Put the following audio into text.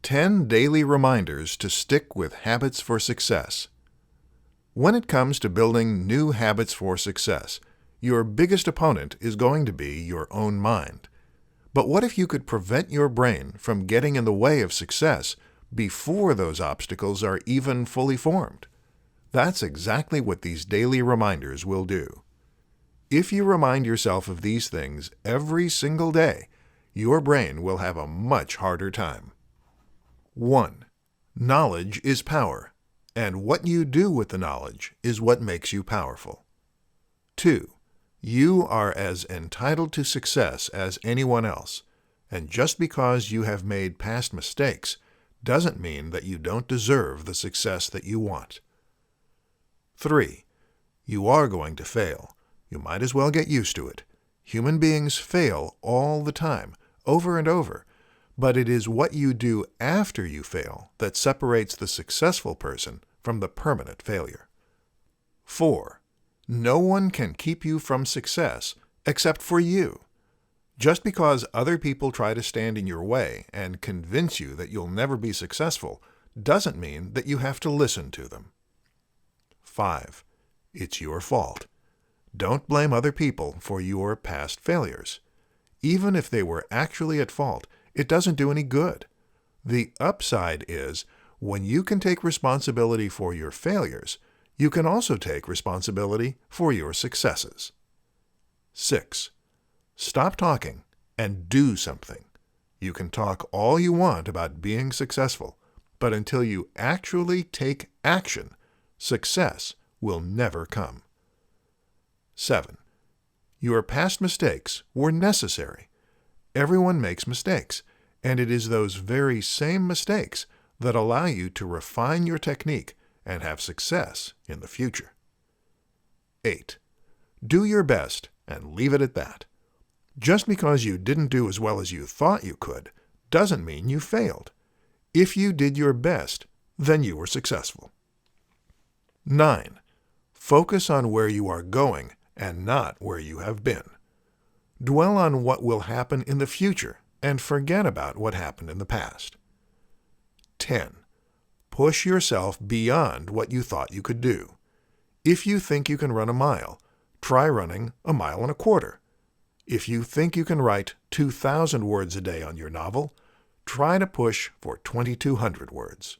10 daily reminders to stick with habits for success. When it comes to building new habits for success, your biggest opponent is going to be your own mind. But what if you could prevent your brain from getting in the way of success before those obstacles are even fully formed? That's exactly what these daily reminders will do. If you remind yourself of these things every single day, your brain will have a much harder time. 1. Knowledge is power, and what you do with the knowledge is what makes you powerful. 2. You are as entitled to success as anyone else, and just because you have made past mistakes doesn't mean that you don't deserve the success that you want. 3. You are going to fail. You might as well get used to it. Human beings fail all the time, over and over, but it is what you do after you fail that separates the successful person from the permanent failure. 4. No one can keep you from success except for you. Just because other people try to stand in your way and convince you that you'll never be successful doesn't mean that you have to listen to them. 5. It's your fault. Don't blame other people for your past failures. Even if they were actually at fault, it doesn't do any good. The upside is, when you can take responsibility for your failures, you can also take responsibility for your successes. 6. Stop talking and do something. You can talk all you want about being successful, but until you actually take action, success will never come. 7. Your past mistakes were necessary. Everyone makes mistakes, and it is those very same mistakes that allow you to refine your technique and have success in the future. 8. Do your best and leave it at that. Just because you didn't do as well as you thought you could doesn't mean you failed. If you did your best, then you were successful. 9. Focus on where you are going and not where you have been. Dwell on what will happen in the future and forget about what happened in the past. 10. Push yourself beyond what you thought you could do. If you think you can run a mile, try running a mile and a quarter. If you think you can write 2,000 words a day on your novel, try to push for 2,200 words.